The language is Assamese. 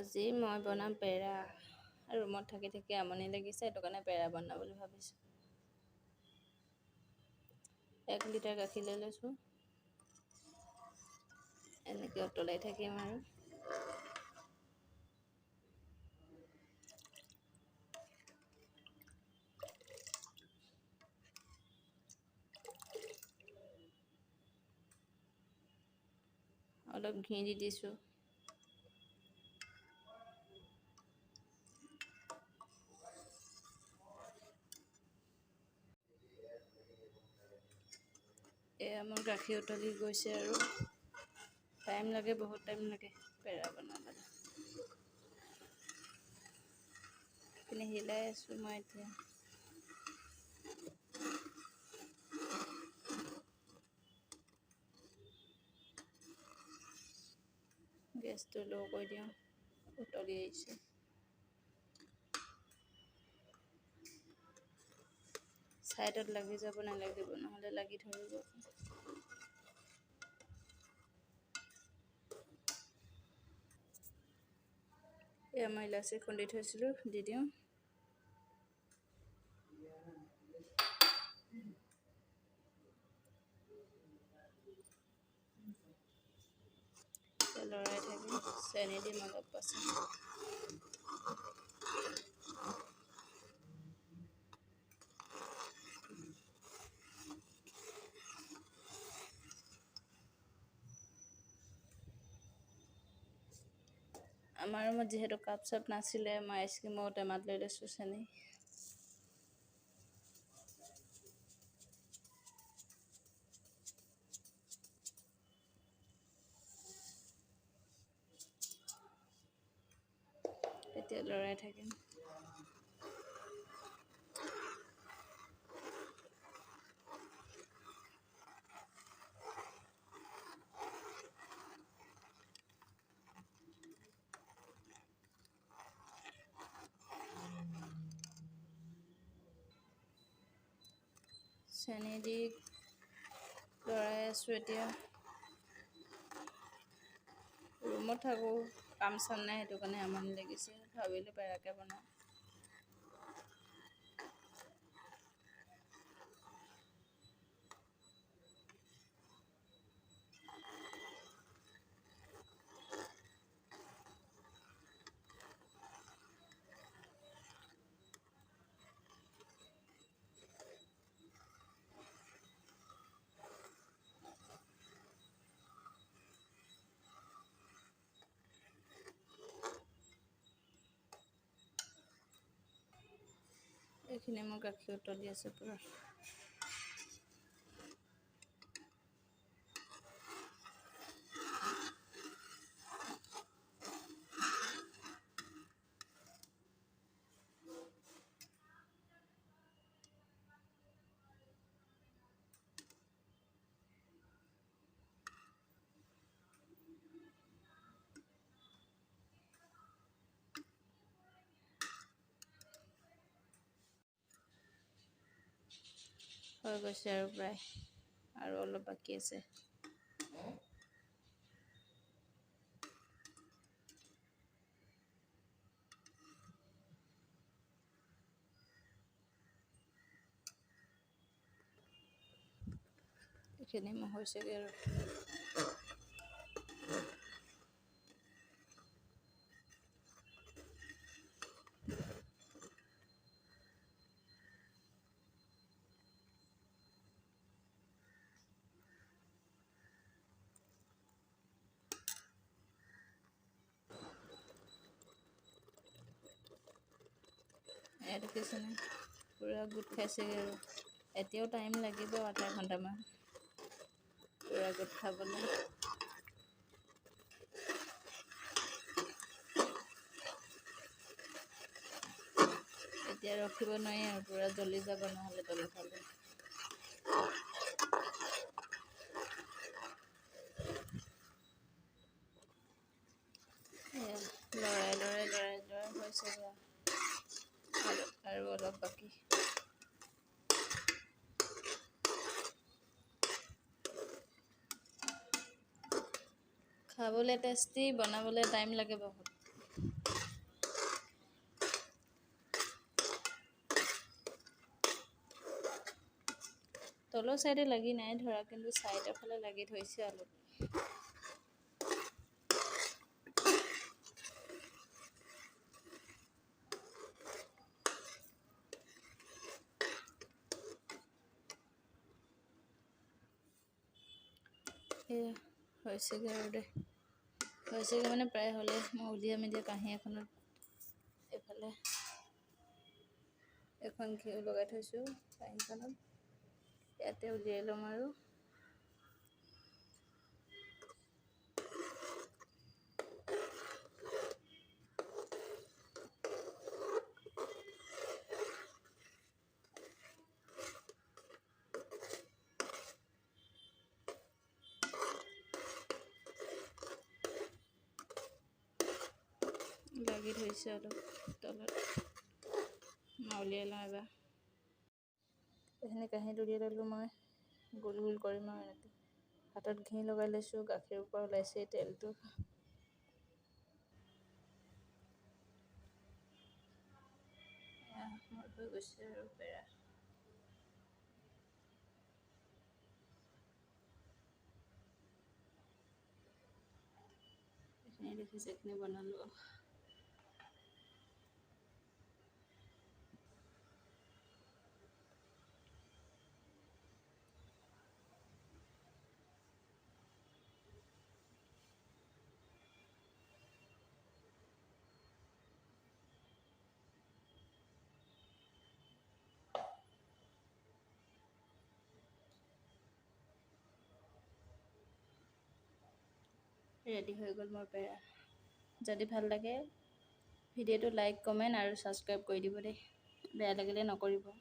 আজি মই বনাম পেৰা। ৰুমত থাকি থাকি আমনি লাগিছে, সেইটো কাৰণে পেৰা বনাওঁ বুলি ভাবিছোঁ। 1 লিটাৰ গাখীৰ লৈ লৈছোঁ। এনেকৈ উতলাই থাকিম আৰু। অলপ ঘি দি দিছোঁ। এয়া মোৰ গাখীৰ উতলি গৈছে আৰু টাইম লাগে, বহুত টাইম লাগে পেৰা বনাবলৈ। এইখিনি হিলাই আছোঁ মই এতিয়া। গেছটো ল' কৰি দিওঁ, উতলি আহিছে। ছাইডত লাগি যাব নালাগিব, নহ'লে লাগি ধৰিব। এয়া মই ইলাচি খুন্দি থৈছিলোঁ, দি দিওঁ। লৰাই থাকিম, চেনি দিম অলপ পাছত। আমাৰ ৰুমত যিহেতু কাপ চাপ নাছিলে, মই আইচক্ৰীমৰ টেমাত লৈ লৈছোঁ চেনি। এতিয়া লৰাই থাকিম। চেনি দি লৰাই আছোঁ এতিয়া। ৰুমত থাকোঁ, কাম চাম নাই, সেইটো কাৰণে আমনি লাগিছে, ভাবিলোঁ পেৰাকে বনাওঁ। এইখিনি মোৰ গাখীৰ উতলি আছে পূৰা। হৈ গৈছে আৰু প্ৰায়, আৰু অলপ বাকী আছে। এইখিনি মোৰ হৈছেগৈ আৰু। এয়া দেখিছেনে, পূৰা গোট খাইছেগৈ আৰু। এতিয়াও টাইম লাগিব, আধা ঘণ্টামান পূৰা গোট খাবলৈ। এতিয়া ৰখিব নোৱাৰি আৰু, পূৰা জ্বলি যাব নহ'লে তলৰ ফালে। লৰাই হৈছেগৈ আৰু অলপ বাকী। খাবলৈ টেষ্টি, বনাবলৈ টাইম লাগে বহুত। তলৰ চাইডে লাগি নাই ধৰা, কিন্তু চাইডৰ ফালে লাগি ধৰিছে অলপ। এয়া হৈছেগৈ আৰু দে, হৈছেগৈ মানে প্ৰায় হ'লে। মই উলিয়াই মেলি কাঁহী এখনত এইফালে এখন ঘিউ লগাই থৈছোঁ কাঁহীখনত, ইয়াতে উলিয়াই ল'ম আৰু। লাগি ধৰিছে অলপ তলত, মই উলিয়াই লওঁ এবাৰ। এইখিনি কাঁহীত উলিয়াই ল'লোঁ মই, গোল গোল কৰিম আৰু এনেকৈ। হাতত ঘি লগাই লৈছোঁ, গাখীৰৰ পৰা ওলাইছে তেলটো। মোৰ হৈ গৈছে আৰু পেৰা। এইখিনি দেখিছে, এইখিনি বনালোঁ। ৰেডি হৈ গ'ল মোৰ পেৰা। যদি ভাল লাগে ভিডিঅ'টো লাইক, কমেণ্ট আৰু ছাবস্ক্ৰাইব কৰি দিব দেই। বেয়া লাগিলে নকৰিব।